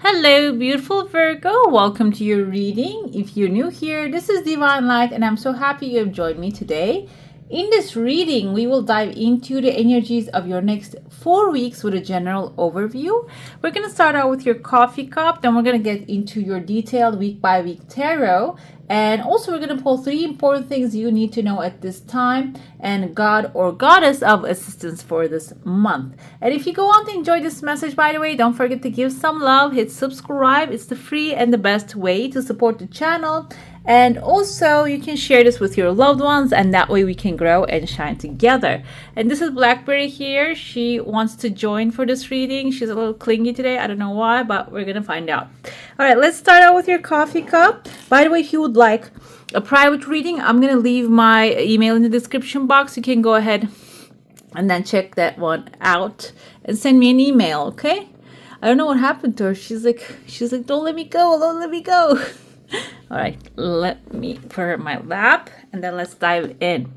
Hello, beautiful Virgo. Welcome to your reading. If you're new here, this is Divine Light, and I'm so happy you have joined me today. In this reading, we will dive into the energies of your next 4 weeks with a general overview. We're going to start out with your coffee cup, then we're going to get into your detailed week by week tarot. And also, we're going to pull 3 important things you need to know at this time and God or Goddess of assistance for this month. And if you go on to enjoy this message, by the way, don't forget to give some love, hit subscribe. It's the free and the best way to support the channel. And also, you can share this with your loved ones, and that way we can grow and shine together. And this is Blackberry here. She wants to join for this reading. She's a little clingy today. I don't know why, but we're going to find out. All right, let's start out with your coffee cup. By the way, if you would like a private reading, I'm going to leave my email in the description box. You can go ahead and then check that one out and send me an email, okay? I don't know what happened to her. She's like, don't let me go. Don't let me go. All right, let me put her in my lap and then let's dive in.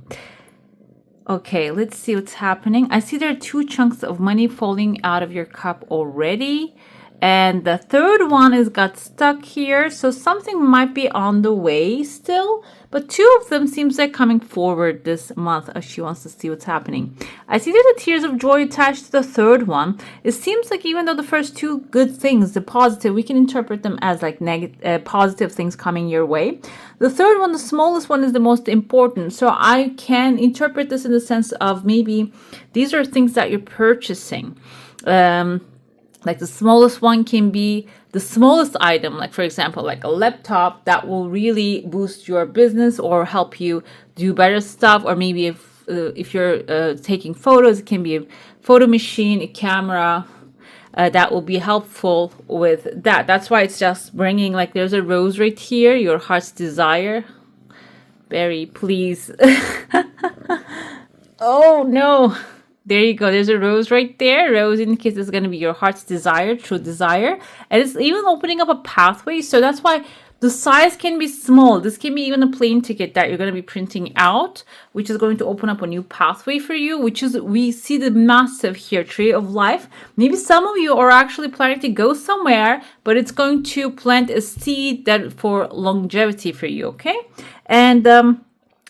Okay, let's see what's happening. I see there are 2 chunks of money falling out of your cup already. And the third one is got stuck here. So something might be on the way still. But 2 of them seems like coming forward this month as she wants to see what's happening. I see there's the tears of joy attached to the third one. It seems like even though the first 2 good things, the positive, we can interpret them as like negative, positive things coming your way. The third one, the smallest one, is the most important. So I can interpret this in the sense of maybe these are things that you're purchasing. Like the smallest one can be the smallest item, like for example, like a laptop that will really boost your business or help you do better stuff. Or maybe if you're taking photos, it can be a photo machine, a camera that will be helpful with that. That's why it's just bringing, like there's a rose right here, your heart's desire. Barry, please. Oh no. There you go. There's a rose right there. Rose indicates it's going to be your heart's desire, true desire. And it's even opening up a pathway. So that's why the size can be small. This can be even a plane ticket that you're going to be printing out, which is going to open up a new pathway for you, which is, we see the massive here, tree of life. Maybe some of you are actually planning to go somewhere, but it's going to plant a seed that for longevity for you, okay? And,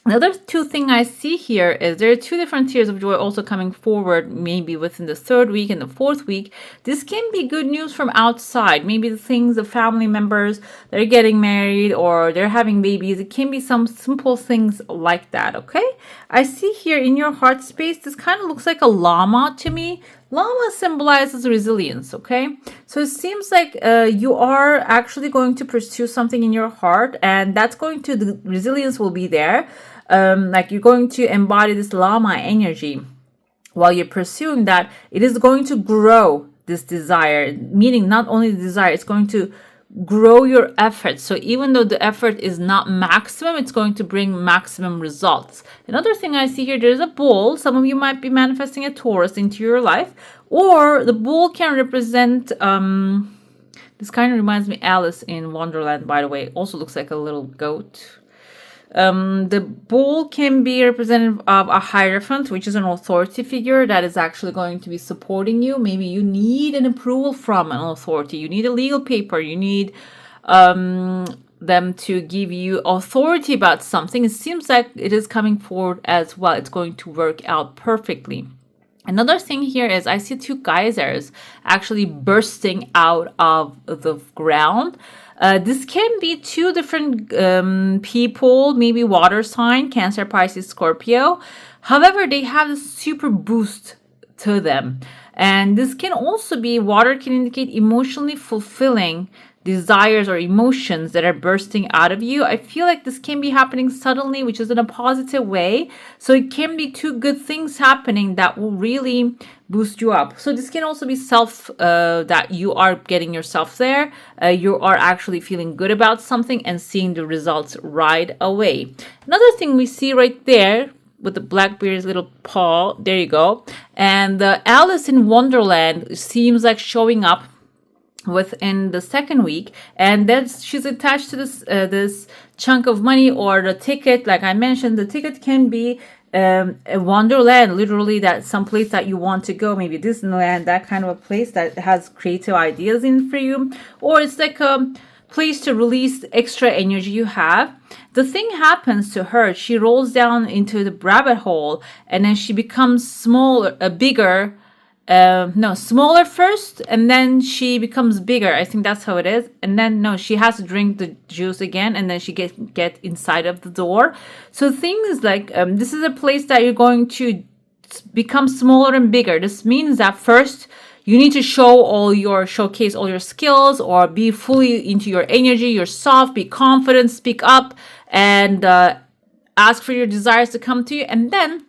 another 2 thing I see here is there are 2 different tears of joy also coming forward, maybe within the 3rd week and the 4th week. This can be good news from outside. Maybe the things, the family members, they're getting married or they're having babies. It can be some simple things like that, okay? I see here in your heart space, this kind of looks like a llama to me. Llama symbolizes resilience, okay? So it seems like you are actually going to pursue something in your heart, and that's going to, the resilience will be there. Like you're going to embody this llama energy while you're pursuing that. It is going to grow this desire, meaning not only the desire, it's going to grow your effort. So even though the effort is not maximum, it's going to bring maximum results. Another thing I see here, there's a bull. Some of you might be manifesting a Taurus into your life, or the bull can represent, this kind of reminds me Alice in Wonderland, by the way. Also looks like a little goat. The bull can be representative of a hierophant, which is an authority figure that is actually going to be supporting you. Maybe you need an approval from an authority. You need a legal paper. You need them to give you authority about something. It seems like it is coming forward as well. It's going to work out perfectly. Another thing here is I see 2 geysers actually bursting out of the ground. This can be 2 different people, maybe water sign, Cancer, Pisces, Scorpio. However, they have a super boost to them. And this can also be, water can indicate emotionally fulfilling desires or emotions that are bursting out of you. I feel like this can be happening suddenly, which is in a positive way. So it can be 2 good things happening that will really boost you up. So this can also be that you are getting yourself there. You are actually feeling good about something and seeing the results right away. Another thing we see right there with the Blackbeard's little paw, there you go. And Alice in Wonderland seems like showing up within the 2nd week, and then she's attached to this chunk of money or the ticket. Like I mentioned, the ticket can be a wonderland, literally, that some place that you want to go, maybe Disneyland, that kind of a place that has creative ideas in for you, or it's like a place to release extra energy you have. The thing happens to her, she rolls down into the rabbit hole, and then she becomes smaller, bigger. No, smaller first, and then she becomes bigger. I think that's how it is. And then no, she has to drink the juice again, and then she get inside of the door. So the thing is like, this is a place that you're going to become smaller and bigger. This means that first you need to showcase all your skills, or be fully into your energy, yourself, be confident, speak up, and ask for your desires to come to you, and then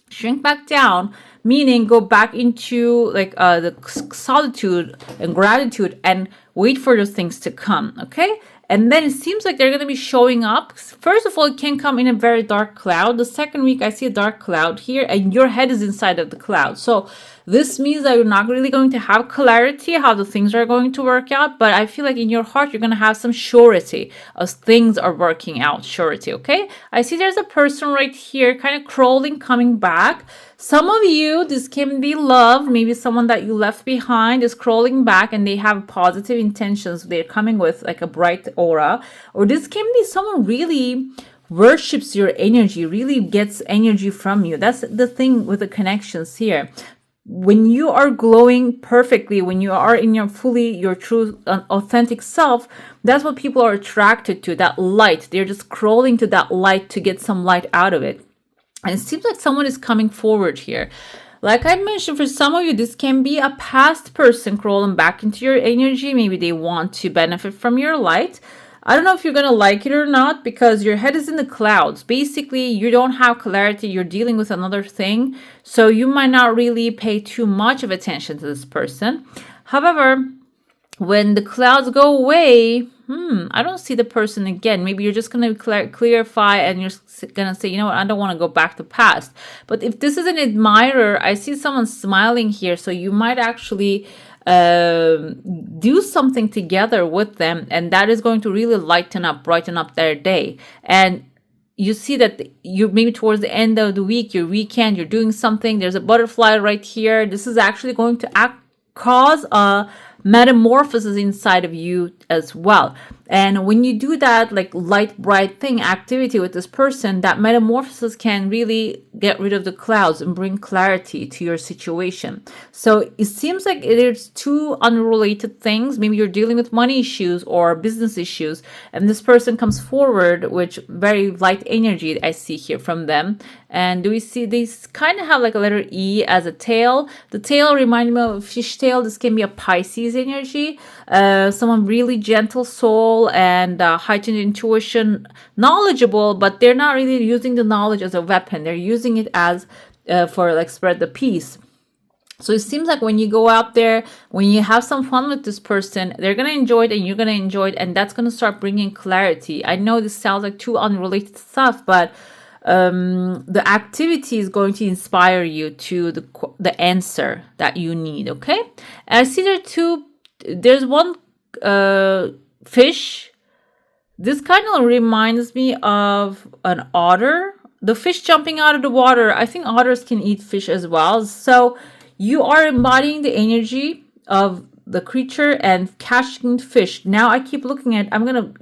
shrink back down, meaning go back into like the solitude and gratitude and wait for those things to come. Okay. And then it seems like they're going to be showing up. First of all, it can come in a very dark cloud. The second week, I see a dark cloud here, and your head is inside of the cloud. So this means that you're not really going to have clarity how the things are going to work out. But I feel like in your heart, you're going to have some surety as things are working out. Surety, okay? I see there's a person right here kind of crawling, coming back. Some of you, this can be love. Maybe someone that you left behind is crawling back, and they have positive intentions. They're coming with like a bright aura. Or this can be someone really worships your energy, really gets energy from you. That's the thing with the connections here. When you are glowing perfectly, when you are in your true, authentic self, that's what people are attracted to, that light. They're just crawling to that light to get some light out of it. And it seems like someone is coming forward here. Like I mentioned, for some of you, this can be a past person crawling back into your energy. Maybe they want to benefit from your light. I don't know if you're going to like it or not, because your head is in the clouds. Basically, you don't have clarity. You're dealing with another thing. So you might not really pay too much of attention to this person. However, when the clouds go away, I don't see the person again. Maybe you're just going to clarify, and you're going to say, you know what, I don't want to go back to past. But if this is an admirer, I see someone smiling here. So you might actually do something together with them, and that is going to really brighten up their day. And you see that you maybe towards the end of the week, your weekend, you're doing something. There's a butterfly right here. This is actually going to cause a metamorphosis inside of you as well. And when you do that, like light, bright thing, activity with this person, that metamorphosis can really get rid of the clouds and bring clarity to your situation. So it seems like it is two unrelated things. Maybe you're dealing with money issues or business issues, and this person comes forward with very light energy I see here from them. And do we see these kind of have like a letter E as a tail? The tail reminds me of a fish tail. This can be a Pisces energy. Someone really gentle soul and heightened intuition, knowledgeable, but they're not really using the knowledge as a weapon. They're using it as for like spread the peace. So it seems like when you go out there, when you have some fun with this person, they're going to enjoy it and you're going to enjoy it. And that's going to start bringing clarity. I know this sounds like two unrelated stuff, but the activity is going to inspire you to the answer that you need. Okay. And I see there's one fish. This kind of reminds me of an otter. The fish jumping out of the water. I think otters can eat fish as well. So you are embodying the energy of the creature and catching fish. Now I keep looking at, I'm going to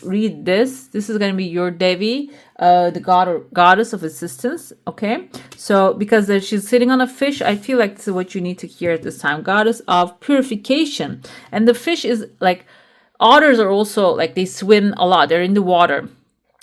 read this. This is going to be your Devi, the god or goddess of assistance. Okay. So because she's sitting on a fish, I feel like this is what you need to hear at this time. Goddess of purification. And the fish is like, otters are also like, they swim a lot. They're in the water.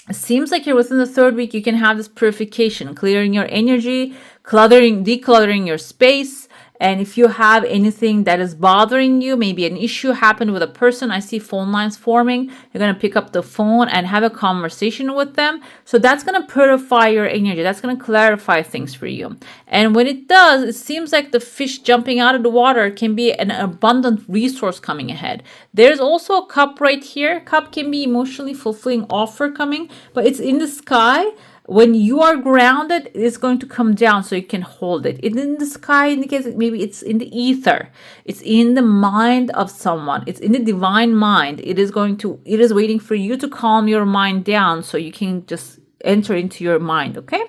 It seems like you're within the third week, you can have this purification, clearing your energy, decluttering your space. And if you have anything that is bothering you, maybe an issue happened with a person, I see phone lines forming. You're going to pick up the phone and have a conversation with them. So that's going to purify your energy. That's going to clarify things for you. And when it does, it seems like the fish jumping out of the water can be an abundant resource coming ahead. There's also a cup right here. Cup can be emotionally fulfilling offer coming, but it's in the sky. When you are grounded, it's going to come down so you can hold it. It's in the sky indicates maybe it's in the ether. It's in the mind of someone. It's in the divine mind. It is waiting for you to calm your mind down so you can just enter into your mind, okay?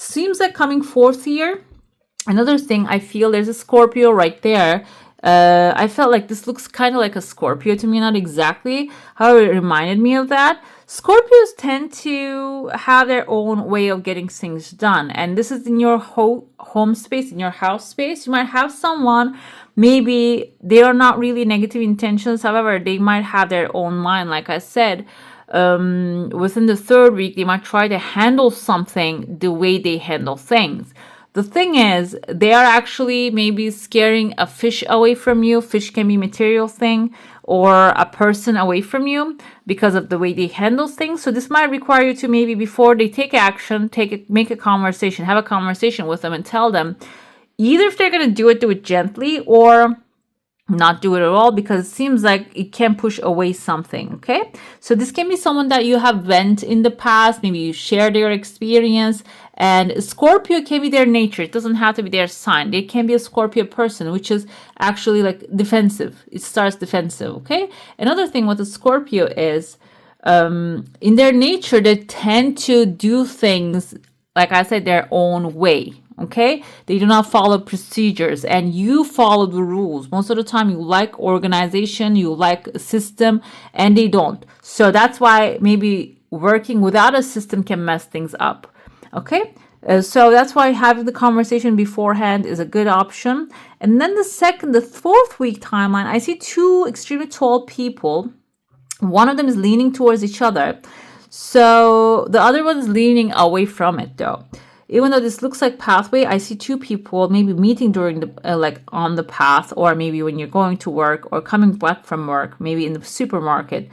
seems like coming forth here. Another thing, I feel there's a Scorpio right there. I felt like this looks kind of like a Scorpio to me, not exactly. However, it reminded me of that. Scorpios tend to have their own way of getting things done. And this is in your home space, in your house space. You might have someone, maybe they are not really negative intentions. However, they might have their own mind. Like I said, within the third week, they might try to handle something the way they handle things. The thing is, they are actually maybe scaring a fish away from you. Fish can be material thing, or a person away from you because of the way they handle things. So this might require you to maybe, before they take action, make a conversation, have a conversation with them and tell them either if they're going to do it gently, or not do it at all, because it seems like it can push away something. Okay, so this can be someone that you have went in the past, maybe you shared your experience. And Scorpio can be their nature. It doesn't have to be their sign. They can be a Scorpio person, which is actually like defensive. It starts defensive. Okay, another thing with a Scorpio is in their nature, they tend to do things, like I said, their own way. Okay, they do not follow procedures, and you follow the rules. Most of the time, you like organization, you like a system, and they don't. So that's why maybe working without a system can mess things up. Okay, so that's why having the conversation beforehand is a good option. And then the fourth week timeline, I see two extremely tall people. One of them is leaning towards each other, so the other one is leaning away from it though. Even though this looks like pathway, I see two people maybe meeting during the like on the path, or maybe when you're going to work or coming back from work, maybe in the supermarket.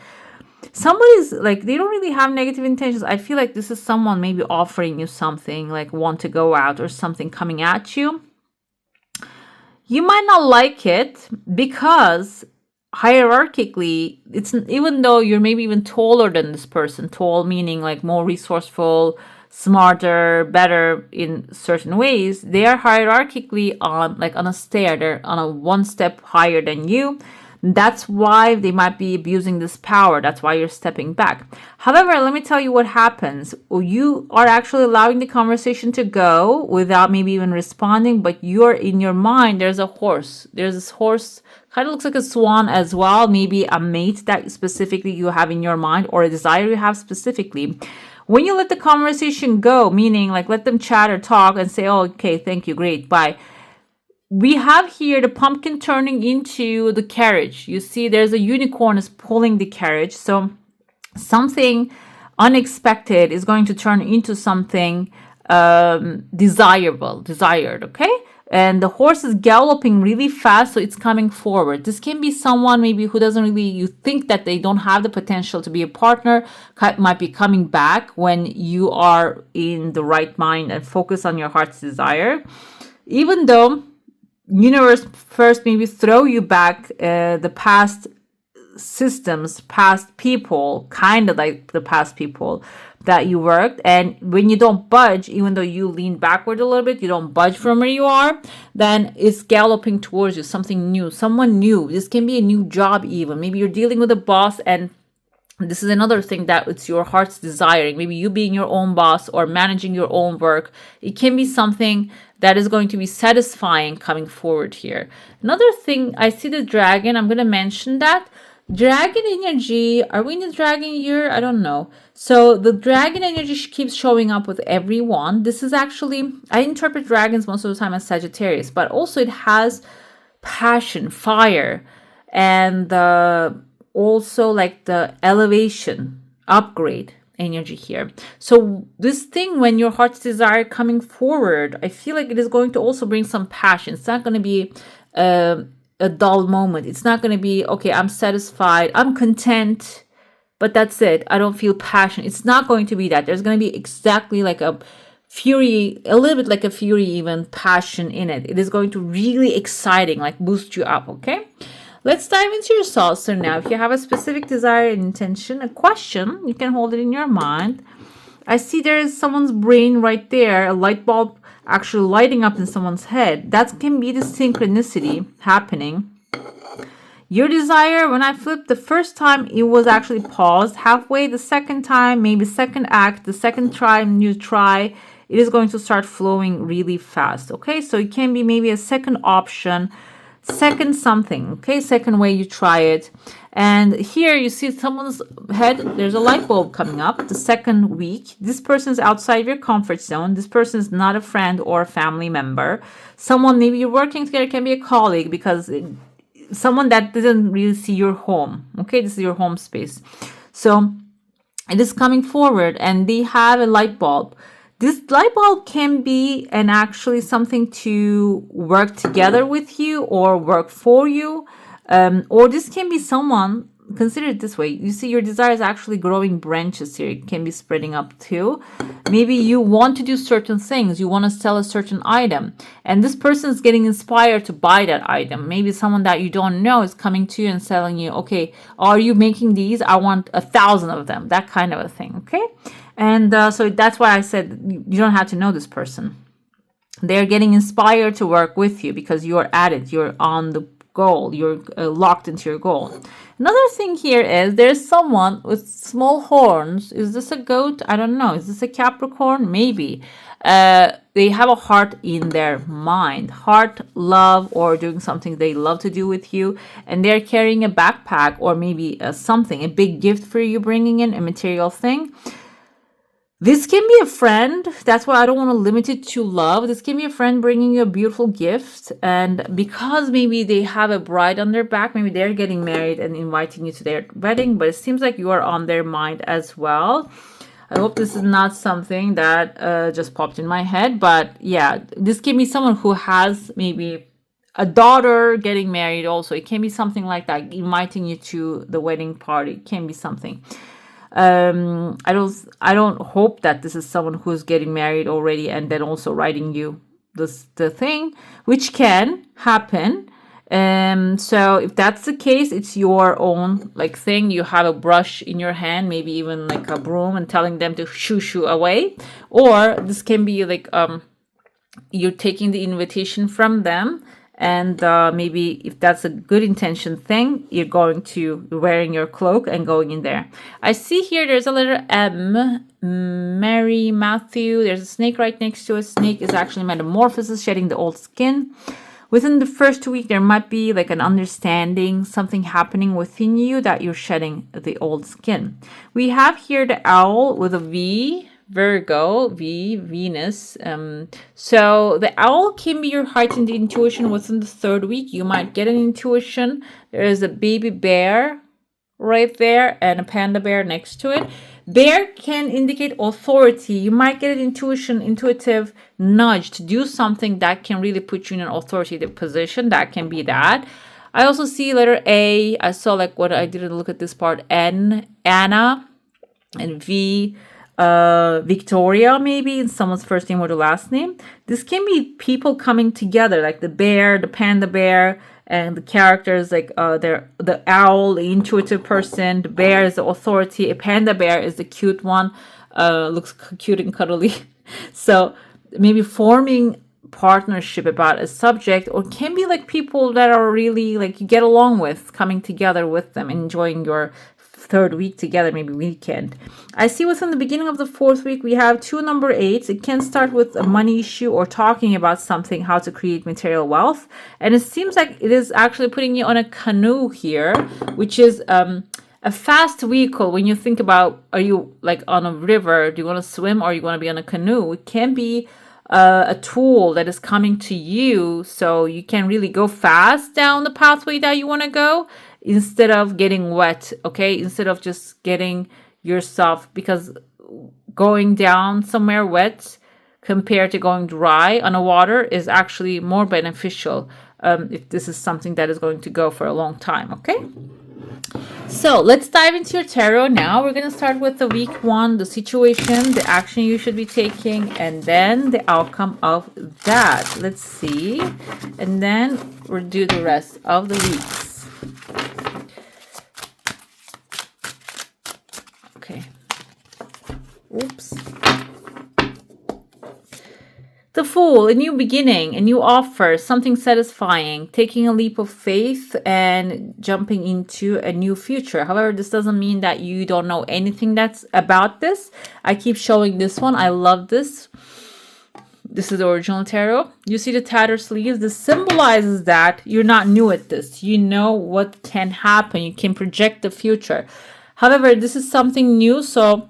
Somebody's like, they don't really have negative intentions. I feel like this is someone maybe offering you something, like want to go out or something coming at you. You might not like it because hierarchically, it's, even though you're maybe even taller than this person, tall meaning like more resourceful, smarter, better in certain ways, they are hierarchically on a stair. They're on a one step higher than you. That's why they might be abusing this power. That's why you're stepping back. However, let me tell you what happens. You are actually allowing the conversation to go without maybe even responding, but you're in your mind, there's a horse. There's this horse, kind of looks like a swan as well, maybe a mate that specifically you have in your mind, or a desire you have specifically. When you let the conversation go, meaning like let them chat or talk and say, oh, okay, thank you, great, bye. We have here the pumpkin turning into the carriage. You see there's a unicorn is pulling the carriage. So something unexpected is going to turn into something desired, okay? And the horse is galloping really fast, so it's coming forward. This can be someone maybe who doesn't really, you think that they don't have the potential to be a partner, might be coming back when you are in the right mind and focus on your heart's desire. Even though universe first maybe throw you back the past systems, past people, kind of like the past people that you worked, and when you don't budge, even though you lean backward a little bit, you don't budge from where you are, then it's galloping towards you, something new, someone new. This can be a new job even. Maybe you're dealing with a boss, and this is another thing that it's your heart's desiring. Maybe you being your own boss or managing your own work. It can be something that is going to be satisfying coming forward here. Another thing, I see the dragon. I'm going to mention that. Dragon energy, are we in the dragon year? I don't know. So the dragon energy keeps showing up with everyone. This is actually, I interpret dragons most of the time as Sagittarius, but also it has passion, fire, and also like the elevation, upgrade energy here. So this thing, when your heart's desire coming forward, I feel like it is going to also bring some passion. It's not going to be a dull moment. It's not going to be, okay, I'm satisfied, I'm content, but that's it. I don't feel passion. It's not going to be that. There's going to be exactly like a fury, a little bit like a fury, even passion in it. It is going to really exciting, like boost you up, okay? Let's dive into your soul. So now, if you have a specific desire and intention, a question, you can hold it in your mind. I see there is someone's brain right there, a light bulb actually lighting up in someone's head. That can be the synchronicity happening. Your desire, when I flipped the first time, it was actually paused halfway. The second time, maybe second act, the second time you try, it is going to start flowing really fast. Okay, so it can be maybe a second option, second something, okay, second way you try it. And here you see someone's head, there's a light bulb coming up the second week. This person is outside your comfort zone. This person is not a friend or a family member. Someone maybe you're working together, can be a colleague, because someone that didn't really see your home. Okay, this is your home space. So it is coming forward and they have a light bulb. This light bulb can be and actually something to work together with you or work for you. Or this can be someone, consider it this way. You see your desire is actually growing branches here. It can be spreading up too. Maybe you want to do certain things. You want to sell a certain item. And this person is getting inspired to buy that item. Maybe someone that you don't know is coming to you and telling you, okay, are you making these? I want 1,000 of them. That kind of a thing. Okay. And so that's why I said you don't have to know this person. They're getting inspired to work with you because you're at it. You're on the goal. You're locked into your goal. Another thing here is there's someone with small horns. Is this a goat? I don't know. Is this a Capricorn? Maybe. They have a heart in their mind. Heart, love, or doing something they love to do with you. And they're carrying a backpack or maybe something, a big gift for you, bringing in a material thing. This can be a friend. That's why I don't want to limit it to love. This can be a friend bringing you a beautiful gift. And because maybe they have a bride on their back, maybe they're getting married and inviting you to their wedding. But it seems like you are on their mind as well. I hope this is not something that just popped in my head. But yeah, this can be someone who has maybe a daughter getting married also. It can be something like that, inviting you to the wedding party. It can be something. I don't hope that this is someone who's getting married already and then also writing you the thing, which can happen. So if that's the case, it's your own like thing. You have a brush in your hand, maybe even like a broom, and telling them to shoo away. Or this can be like you're taking the invitation from them. And maybe if that's a good intention thing, you're going to wearing your cloak and going in there. I see here there's a letter M, Mary, Matthew. There's a snake right next to it. Snake is actually metamorphosis, shedding the old skin. Within the first week, there might be like an understanding, something happening within you that you're shedding the old skin. We have here the owl with a V. Virgo, Venus. So the owl can be your heightened intuition within the third week. You might get an intuition. There is a baby bear right there and a panda bear next to it. Bear can indicate authority. You might get an intuitive nudge to do something that can really put you in an authoritative position. That can be that. I also see letter A. I saw like what I didn't look at this part. N, Anna, and V, Victoria, maybe in someone's first name or the last name. This can be people coming together, like the bear, the panda bear, and the characters like they're the owl, the intuitive person, the bear is the authority, a panda bear is the cute one, looks cute and cuddly. So maybe forming partnership about a subject, or can be like people that are really like you get along with, coming together with them, enjoying your third week together, maybe weekend. I see within the beginning of the fourth week, we have 2 number 8s. It can start with a money issue or talking about something, how to create material wealth. And it seems like it is actually putting you on a canoe here, which is a fast vehicle. When you think about, are you like on a river? Do you want to swim or you want to be on a canoe? It can be a tool that is coming to you so you can really go fast down the pathway that you want to go, instead of getting wet, okay? Instead of just getting yourself, because going down somewhere wet compared to going dry on a water is actually more beneficial if this is something that is going to go for a long time, okay? So let's dive into your tarot now. We're going to start with the week 1, the situation, the action you should be taking, and then the outcome of that. Let's see. And then we'll do the rest of the weeks. Okay. Oops. The Fool, a new beginning, a new offer, something satisfying, taking a leap of faith and jumping into a new future. However, this doesn't mean that you don't know anything that's about this. I keep showing this one. I love this. This is the original tarot. You see the tattered sleeves. This symbolizes that you're not new at this. You know what can happen. You can project the future. However, this is something new, so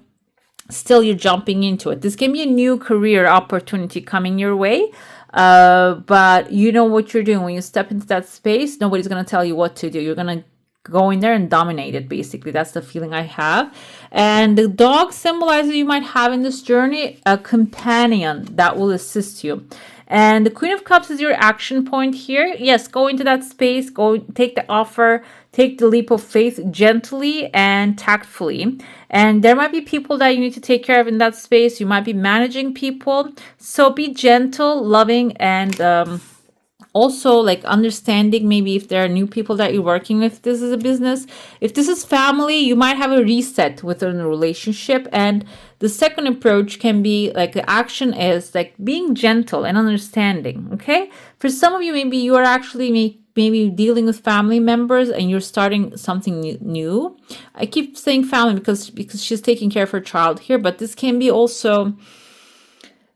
still you're jumping into it. This can be a new career opportunity coming your way. But you know what you're doing. When you step into that space, nobody's going to tell you what to do. You're going to go in there and dominate it, basically. That's the feeling I have. And the dog symbolizes you might have in this journey a companion that will assist you. And the Queen of Cups is your action point here. Yes, go into that space, go take the offer, take the leap of faith gently and tactfully. And there might be people that you need to take care of in that space. You might be managing people. So be gentle, loving, and also like understanding maybe if there are new people that you're working with. This is a business. If this is family, you might have a reset within a relationship. And the second approach can be like the action is like being gentle and understanding. Okay, for some of you, maybe you are actually maybe dealing with family members and you're starting something new. I keep saying family because she's taking care of her child here, but this can be also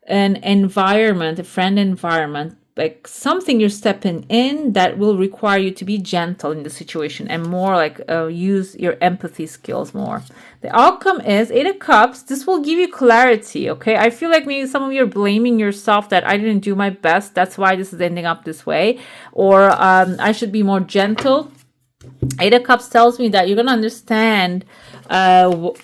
an environment, a friend environment, like something you're stepping in that will require you to be gentle in the situation and more like use your empathy skills more. The outcome is 8 of Cups. This will give you clarity, okay? I feel like maybe some of you are blaming yourself that I didn't do my best. That's why this is ending up this way. Or I should be more gentle. 8 of Cups tells me that you're going to understand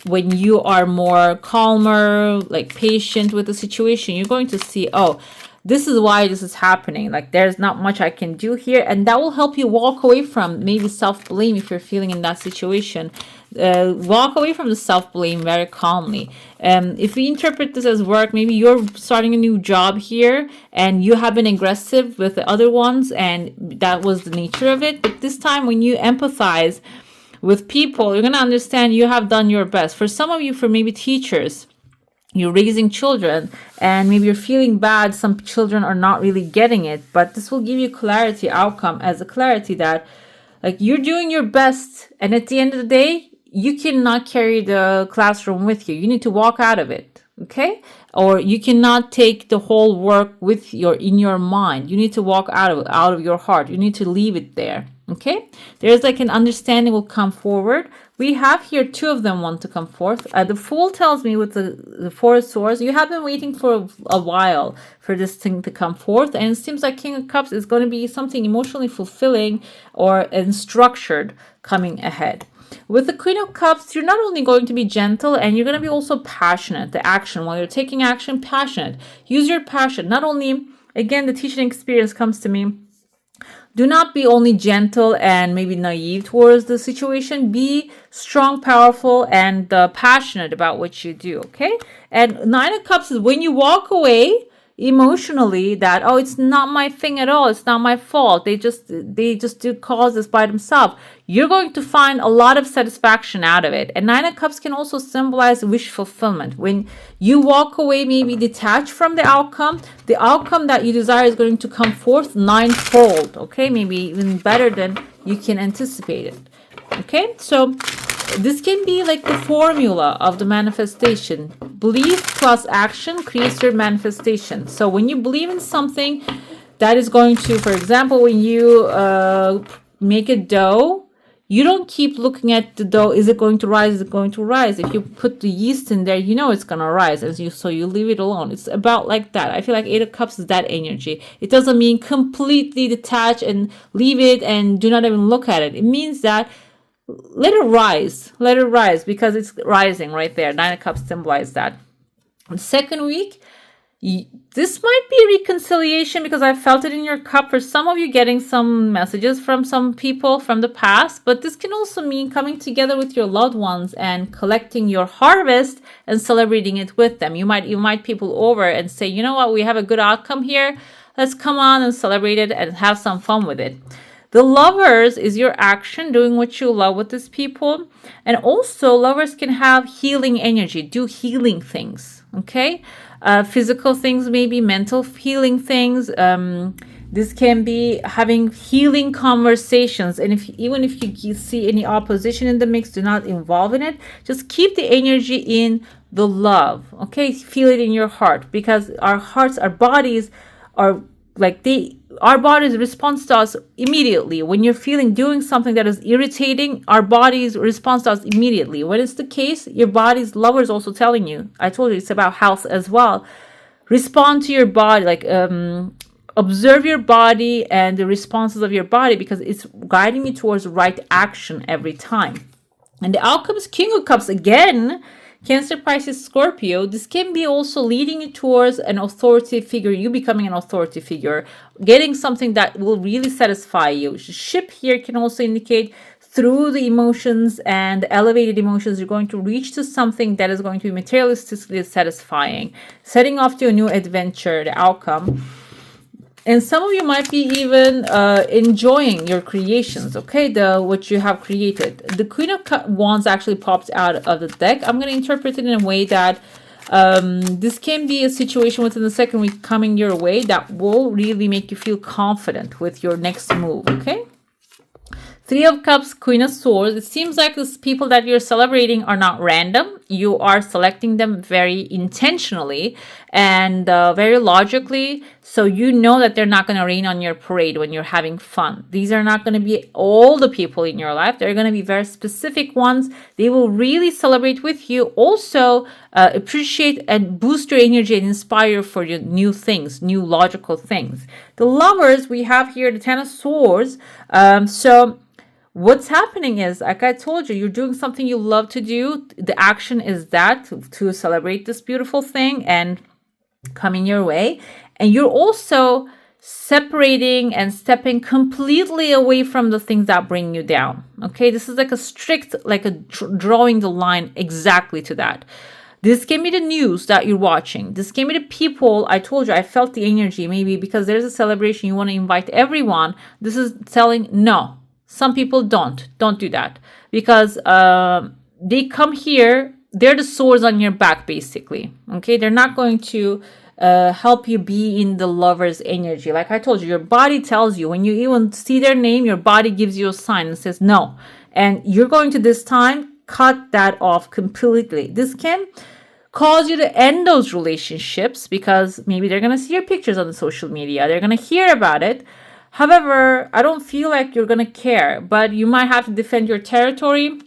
when you are more calmer, like patient with the situation. You're going to see, oh, this is why this is happening. Like there's not much I can do here. And that will help you walk away from maybe self-blame if you're feeling in that situation. Walk away from the self-blame very calmly. If we interpret this as work, maybe you're starting a new job here and you have been aggressive with the other ones and that was the nature of it. But this time when you empathize with people, you're going to understand you have done your best. For some of you, for maybe teachers, you're raising children and maybe you're feeling bad. Some children are not really getting it, but this will give you clarity outcome as a clarity that like you're doing your best. And at the end of the day, you cannot carry the classroom with you. You need to walk out of it. Okay. Or you cannot take the whole work with in your mind. You need to walk out of your heart. You need to leave it there. Okay. There's like an understanding will come forward. We have here 2 of them want to come forth. The Fool tells me with the 4 of Swords, you have been waiting for a while for this thing to come forth. And it seems like King of Cups is going to be something emotionally fulfilling and structured coming ahead. With the Queen of Cups, you're not only going to be gentle and you're going to be also passionate. The action, while you're taking action, passionate. Use your passion. Not only, again, the teaching experience comes to me. Do not be only gentle and maybe naive towards the situation. Be strong, powerful, and passionate about what you do, okay? And 9 of Cups is when you walk away emotionally that, oh, it's not my thing at all. It's not my fault. They just do cause this by themselves. You're going to find a lot of satisfaction out of it. And 9 of Cups can also symbolize wish fulfillment. When you walk away, maybe detached from the outcome that you desire is going to come forth ninefold, okay? Maybe even better than you can anticipate it, okay? So this can be like the formula of the manifestation. Belief plus action creates your manifestation. So when you believe in something, that is going to, for example, when you make a dough, you don't keep looking at the dough. Is it going to rise? Is it going to rise? If you put the yeast in there, you know it's going to rise. So you leave it alone. It's about like that. I feel like 8 of Cups is that energy. It doesn't mean completely detach and leave it and do not even look at it. It means that let it rise because it's rising right there. 9 of Cups symbolize that. The second week, this might be a reconciliation because I felt it in your cup. For some of you, getting some messages from some people from the past, but this can also mean coming together with your loved ones and collecting your harvest and celebrating it with them. You might invite people over and say, you know what, we have a good outcome here. Let's come on and celebrate it and have some fun with it. The Lovers is your action, doing what you love with these people. And also, lovers can have healing energy, do healing things, okay? Physical things, maybe mental healing things. This can be having healing conversations. And even if you see any opposition in the mix, do not involve in it. Just keep the energy in the love. Okay, feel it in your heart, because our hearts, our bodies are like our bodies respond to us immediately. When you're feeling doing something that is irritating, our bodies respond to us immediately. When it's the case, your body's lover is also telling you. I told you it's about health as well. Respond to your body, like observe your body and the responses of your body, because it's guiding you towards right action every time. And the outcome is King of Cups again. Cancer, Pisces, Scorpio. This can be also leading you towards an authority figure, you becoming an authority figure, getting something that will really satisfy you. Ship here can also indicate through the emotions and elevated emotions, you're going to reach to something that is going to be materialistically satisfying, setting off to a new adventure, the outcome. And some of you might be even enjoying your creations, okay, what you have created. The Queen of Wands actually popped out of the deck. I'm going to interpret it in a way that this can be a situation within the second week coming your way that will really make you feel confident with your next move, okay? Three of Cups, Queen of Swords. It seems like these people that you're celebrating are not random. You are selecting them very intentionally and very logically. So you know that they're not going to rain on your parade when you're having fun. These are not going to be all the people in your life. They're going to be very specific ones. They will really celebrate with you. Also appreciate and boost your energy and inspire for your new things, new logical things. The lovers, we have here the Ten of Swords. What's happening is, like I told you, you're doing something you love to do. The action is that to celebrate this beautiful thing and coming your way. And you're also separating and stepping completely away from the things that bring you down. Okay, this is like a strict, drawing the line exactly to that. This can be the news that you're watching. This can be the people. I told you, I felt the energy. Maybe because there's a celebration, you want to invite everyone. This is telling no. Some people don't do that, because they come here, they're the swords on your back, basically. Okay, they're not going to help you be in the lover's energy. Like I told you, your body tells you, when you even see their name, your body gives you a sign and says no. And you're going to this time cut that off completely. This can cause you to end those relationships, because maybe they're going to see your pictures on the social media. They're going to hear about it. However, I don't feel like you're going to care, but you might have to defend your territory.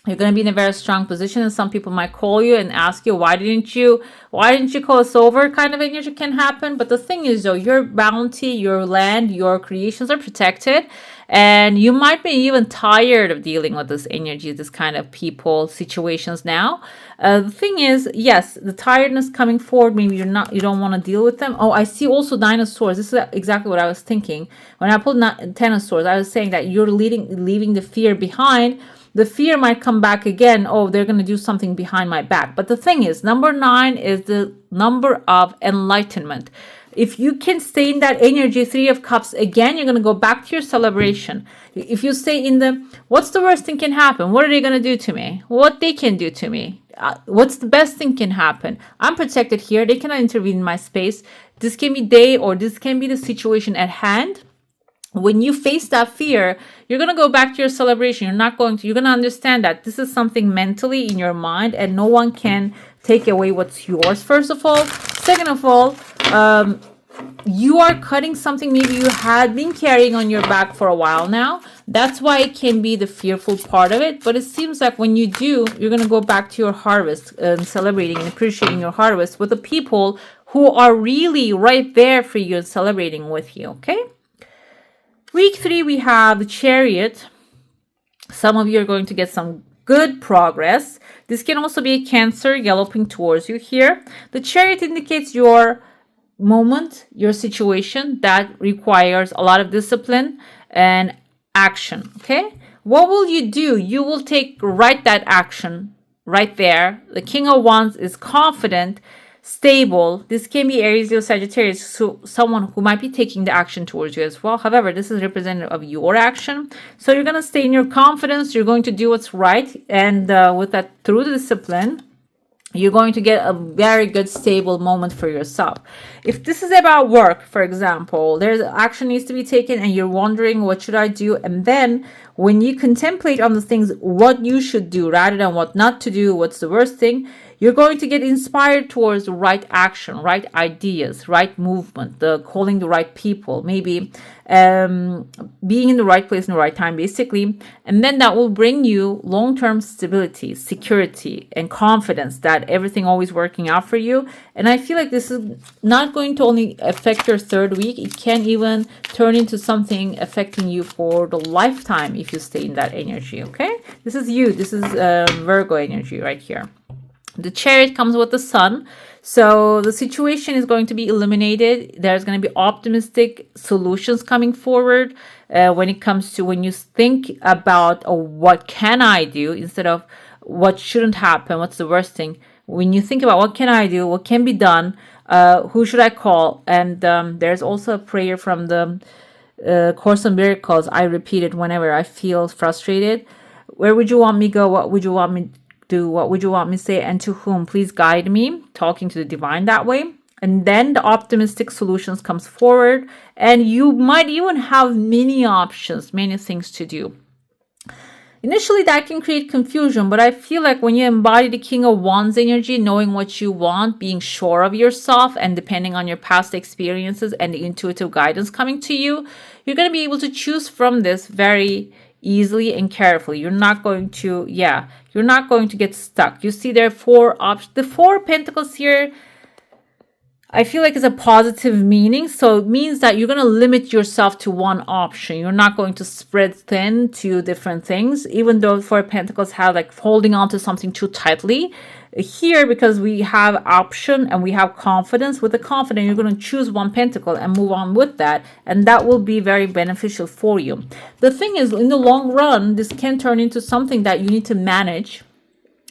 You're going to be in a very strong position, and some people might call you and ask you, why didn't you call us over? Kind of energy can happen. But the thing is, though, your bounty, your land, your creations are protected, and you might be even tired of dealing with this energy, this kind of people situations now. The thing is, yes, the tiredness coming forward, maybe you don't want to deal with them. Oh, I see also Nine of Swords. This is exactly what I was thinking. When I pulled Ten of Swords, I was saying that you're leaving the fear behind. The fear might come back again. Oh, they're going to do something behind my back. But the thing is, number 9 is the number of enlightenment. If you can stay in that energy, Three of Cups, again, you're going to go back to your celebration. If you stay in what's the worst thing can happen? What are they going to do to me? What they can do to me? What's the best thing can happen? I'm protected here. They cannot intervene in my space. This can be or this can be the situation at hand. When you face that fear, you're going to go back to your celebration. You're going to understand that this is something mentally in your mind, and no one can take away what's yours, first of all. Second of all, you are cutting something maybe you had been carrying on your back for a while now. That's why it can be the fearful part of it. But it seems like when you do, you're going to go back to your harvest and celebrating and appreciating your harvest with the people who are really right there for you and celebrating with you, okay? Week 3, we have the Chariot. Some of you are going to get some good progress. This can also be a Cancer galloping towards you here. The Chariot indicates your moment, your situation that requires a lot of discipline and action, okay? What will you do? You will take that action right there. The King of Wands is confident, stable. This can be Aries or Sagittarius, so someone who might be taking the action towards you as well. However, this is representative of your action. So you're going to stay in your confidence. You're going to do what's right. And with that, through the discipline, You're going to get a very good stable moment for yourself. If this is about work, for example, there's action needs to be taken and you're wondering what should I do, and then when you contemplate on the things what you should do rather than what not to do, what's the worst thing, you're going to get inspired towards the right action, right ideas, right movement, the calling the right people, maybe being in the right place in the right time, basically. And then that will bring you long-term stability, security, and confidence that everything always working out for you. And I feel like this is not going to only affect your third week. It can even turn into something affecting you for the lifetime if you stay in that energy, okay? This is you. This is Virgo energy right here. The Chariot comes with the Sun. So the situation is going to be illuminated. There's going to be optimistic solutions coming forward when it comes to when you think about what can I do instead of what shouldn't happen, what's the worst thing. When you think about what can I do, what can be done, who should I call? And there's also a prayer from the Course in Miracles. I repeat it whenever I feel frustrated. Where would you want me go? What would you want me do? What would you want me to say? And to whom? Please guide me. Talking to the divine that way. And then the optimistic solutions comes forward. And you might even have many options, many things to do. Initially, that can create confusion, but I feel like when you embody the King of Wands energy, knowing what you want, being sure of yourself, and depending on your past experiences and the intuitive guidance coming to you, you're going to be able to choose from this very easily and carefully. You're not going to, you're not going to get stuck. You see there are four options. The Four of Pentacles here, I feel like it's a positive meaning. So it means that you're going to limit yourself to one option. You're not going to spread thin to different things, even though Four of Pentacles have like holding on to something too tightly. Here, because we have option and we have confidence, with the confidence, you're going to choose one pentacle and move on with that. And that will be very beneficial for you. The thing is, in the long run, this can turn into something that you need to manage.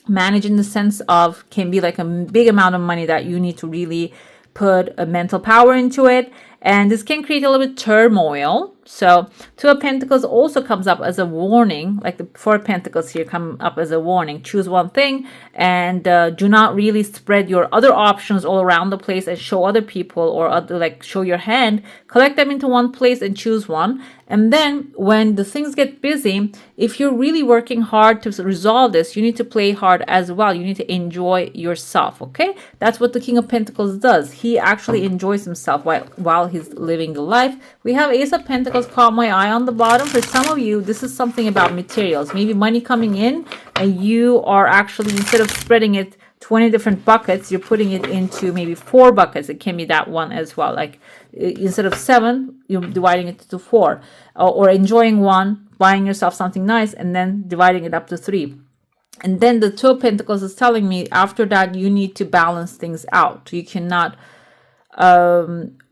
Manage in the sense of can be like a big amount of money that you need to really put a mental power into it, and this can create a little bit turmoil. So Two of Pentacles also comes up as a warning, like the Four of Pentacles here come up as a warning. Choose one thing and do not really spread your other options all around the place and show other people or other, like show your hand. Collect them into one place and choose one. And then when the things get busy, if you're really working hard to resolve this, you need to play hard as well. You need to enjoy yourself, okay? That's what the King of Pentacles does. He actually enjoys himself while he's living the life. We have Ace of Pentacles caught my eye on the bottom. For some of you, this is something about materials. Maybe money coming in and you are actually, instead of spreading it 20 different buckets, you're putting it into maybe 4 buckets. It can be that one as well. Like instead of 7, you're dividing it to 4, or enjoying one, buying yourself something nice, and then dividing it up to 3. And then the Two of Pentacles is telling me after that, you need to balance things out. You cannot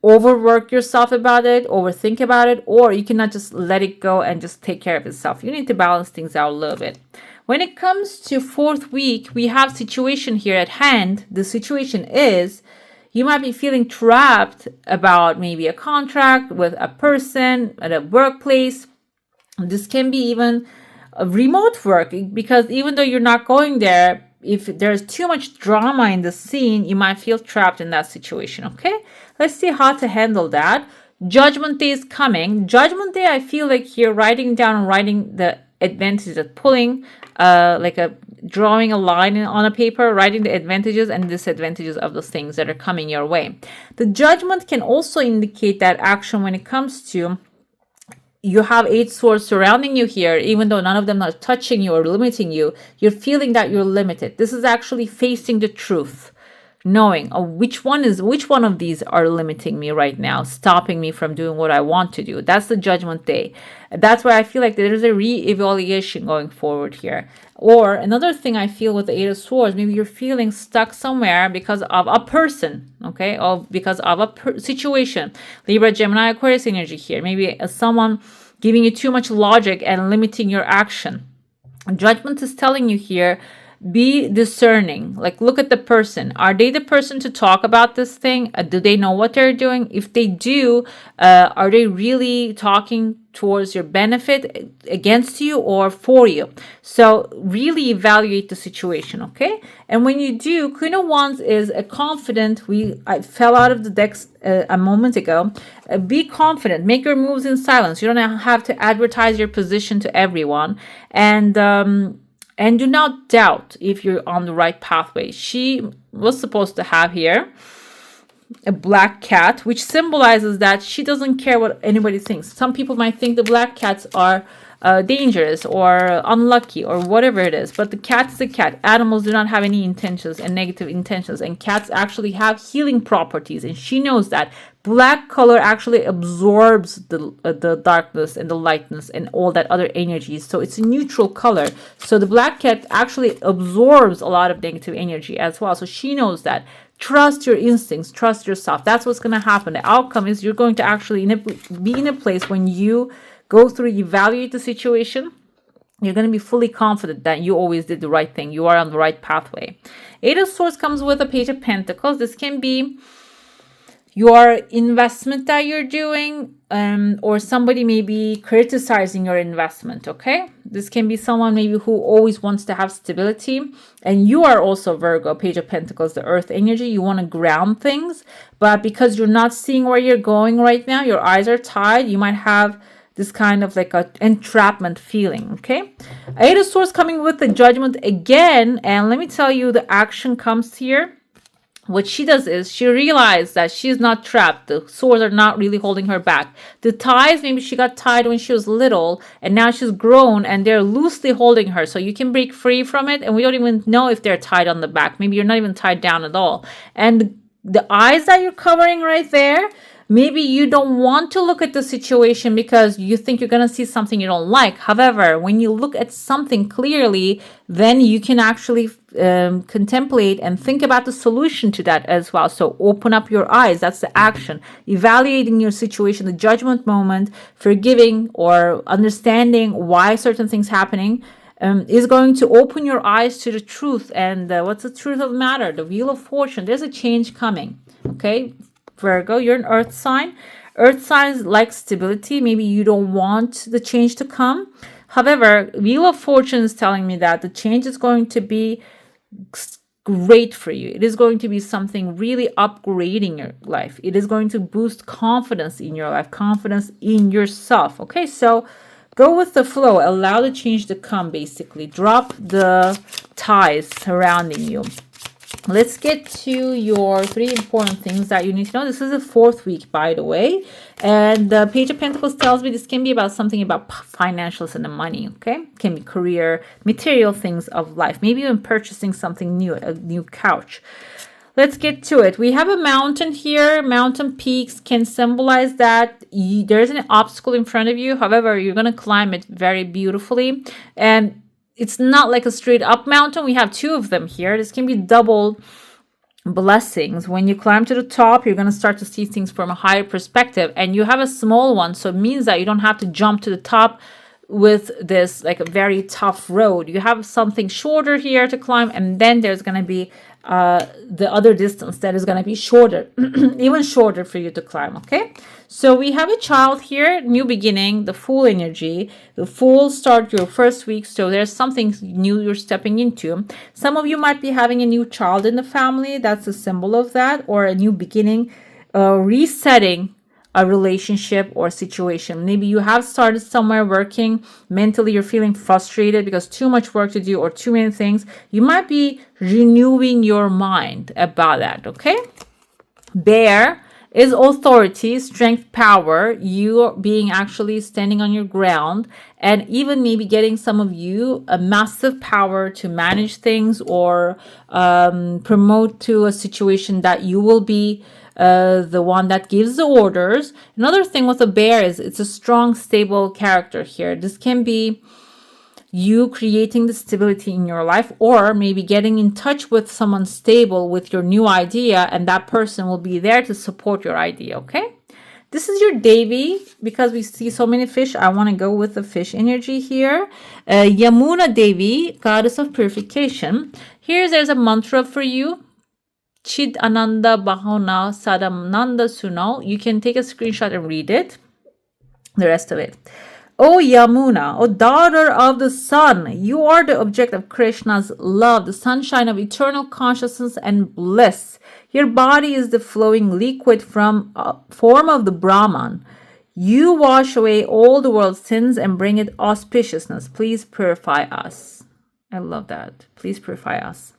overwork yourself about it, overthink about it, or you cannot just let it go and just take care of itself. You need to balance things out a little bit. When it comes to fourth week, we have situation here at hand. The situation is you might be feeling trapped about maybe a contract with a person at a workplace. This can be even a remote work, because even though you're not going there, if there's too much drama in the scene, you might feel trapped in that situation, okay? Let's see how to handle that. Judgment Day is coming. Judgment Day, I feel like you're writing down and writing the advantages of pulling, drawing a line on a paper, writing the advantages and disadvantages of the things that are coming your way. The Judgment can also indicate that action when it comes to you have 8 swords surrounding you here, even though none of them are touching you or limiting you, you're feeling that you're limited. This is actually facing the truth, knowing which one of these are limiting me right now, stopping me from doing what I want to do. That's the Judgment Day. That's why I feel like there's a re-evaluation going forward here. Or another thing I feel with the 8 of Swords, maybe you're feeling stuck somewhere because of a person, okay, or because of a situation. Libra, Gemini, Aquarius energy here. Maybe someone giving you too much logic and limiting your action. Judgment is telling you here, be discerning. Like, look at the person. Are they the person to talk about this thing? Do they know what they're doing? If they do, are they really talking towards your benefit, against you, or for you? So really evaluate the situation, okay? And when you do, Queen of Wands is a confident. I fell out of the decks a moment ago. Be confident. Make your moves in silence. You don't have to advertise your position to everyone. And do not doubt if you're on the right pathway. She was supposed to have here a black cat, which symbolizes that she doesn't care what anybody thinks. Some people might think the black cats are dangerous or unlucky or whatever it is, but the cat is a cat. Animals do not have any intentions and negative intentions, and cats actually have healing properties, and she knows that. Black color actually absorbs the darkness and the lightness and all that other energies, so it's a neutral color. So the black cat actually absorbs a lot of negative energy as well, so she knows that. Trust your instincts, trust yourself. That's what's going to happen. The outcome is you're going to actually be in a place when you go through, evaluate the situation. You're going to be fully confident that you always did the right thing. You are on the right pathway. Eight of Swords comes with a Page of Pentacles. This can be your investment that you're doing, or somebody may be criticizing your investment, okay? This can be someone maybe who always wants to have stability, and you are also Virgo, Page of Pentacles, the earth energy. You want to ground things, but because you're not seeing where you're going right now, your eyes are tied, you might have this kind of like a entrapment feeling, okay? Eight of Swords coming with the Judgment again, and let me tell you, the action comes here. What she does is she realized that she's not trapped. The swords are not really holding her back. The ties, maybe she got tied when she was little and now she's grown and they're loosely holding her. So you can break free from it, and we don't even know if they're tied on the back. Maybe you're not even tied down at all. And the eyes that you're covering right there, maybe you don't want to look at the situation because you think you're going to see something you don't like. However, when you look at something clearly, then you can actually contemplate and think about the solution to that as well. So open up your eyes. That's the action. Evaluating your situation, the judgment moment, forgiving or understanding why certain things happening is going to open your eyes to the truth. And what's the truth of the matter? The Wheel of Fortune. There's a change coming. Okay, Virgo, you're an earth sign. Earth signs like stability. Maybe you don't want the change to come. However, Wheel of Fortune is telling me that the change is going to be great for you. It is going to be something really upgrading your life. It is going to boost confidence in your life, confidence in yourself. Okay, so go with the flow. Allow the change to come, basically. Drop the ties surrounding you. Let's get to your 3 important things that you need to know. This is the 4th week, by the way. And the Page of Pentacles tells me this can be about something about financials and the money, okay? It can be career, material things of life. Maybe even purchasing something new, a new couch. Let's get to it. We have a mountain here. Mountain peaks can symbolize that there's an obstacle in front of you. However, you're going to climb it very beautifully. And it's not like a straight up mountain. We have 2 of them here. This can be double blessings. When you climb to the top, you're going to start to see things from a higher perspective. And you have a small one, so it means that you don't have to jump to the top with this like a very tough road. You have something shorter here to climb, and then there's going to be the other distance that is going to be shorter, even shorter for you to climb, okay? So we have a child here, new beginning, the Fool energy. The Fool start your 1st week, so there's something new you're stepping into. Some of you might be having a new child in the family. That's a symbol of that, or a new beginning, resetting a relationship or situation. Maybe you have started somewhere working. Mentally, you're feeling frustrated because too much work to do or too many things. You might be renewing your mind about that, okay? Bear is authority, strength, power. You being actually standing on your ground, and even maybe getting some of you a massive power to manage things or promote to a situation that you will be the one that gives the orders. Another thing with a bear is it's a strong, stable character here. This can be you creating the stability in your life, or maybe getting in touch with someone stable with your new idea, and that person will be there to support your idea, okay? This is your Devi. Because we see so many fish, I want to go with the fish energy here. Yamuna Devi, goddess of purification. There's a mantra for you. Chid Ananda Bahona Sadananda Suno. You can take a screenshot and read it. The rest of it. O Yamuna, O daughter of the sun, you are the object of Krishna's love, the sunshine of eternal consciousness and bliss. Your body is the flowing liquid from form of the Brahman. You wash away all the world's sins and bring it auspiciousness. Please purify us. I love that. Please purify us.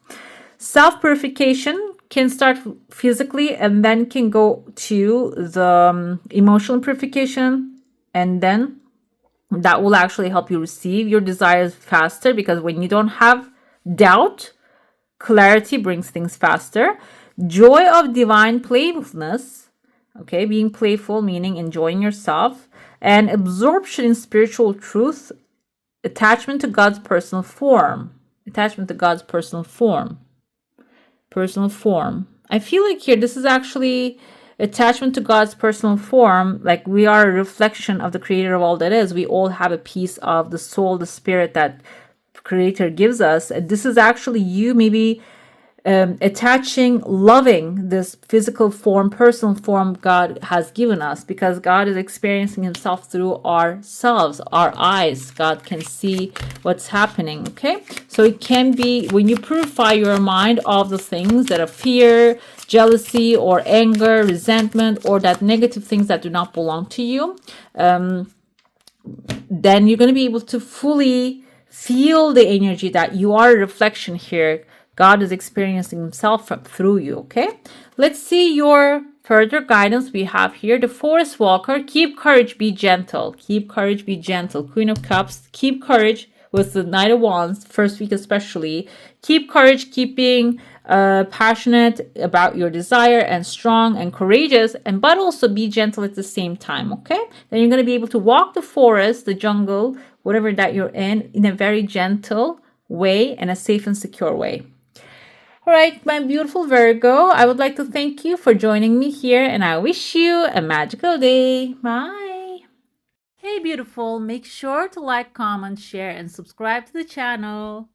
Self-purification can start physically and then can go to the emotional purification, and then that will actually help you receive your desires faster, because when you don't have doubt, clarity brings things faster. Joy of divine playfulness, okay, being playful meaning enjoying yourself, and absorption in spiritual truth, attachment to God's personal form. Attachment to God's personal form. Personal form. I feel like here this is actually attachment to God's personal form. Like we are a reflection of the creator of all that is. We all have a piece of the soul, the spirit that creator gives us. This is actually you maybe attaching, loving this physical form, personal form God has given us, because God is experiencing himself through ourselves, our eyes. God can see what's happening, okay? So it can be when you purify your mind of the things that are fear, jealousy, or anger, resentment, or that negative things that do not belong to you, then you're going to be able to fully feel the energy that you are a reflection here. God is experiencing himself through you, okay? Let's see your further guidance. We have here the Forest Walker. Keep courage, be gentle. Keep courage, be gentle. Queen of Cups. Keep courage with the Knight of Wands, first week especially. Keep courage, keep being passionate about your desire and strong and courageous, but also be gentle at the same time, okay? Then you're going to be able to walk the forest, the jungle, whatever that you're in a very gentle way and a safe and secure way. All right, my beautiful Virgo, I would like to thank you for joining me here, and I wish you a magical day. Bye. Hey, beautiful, make sure to like, comment, share, and subscribe to the channel.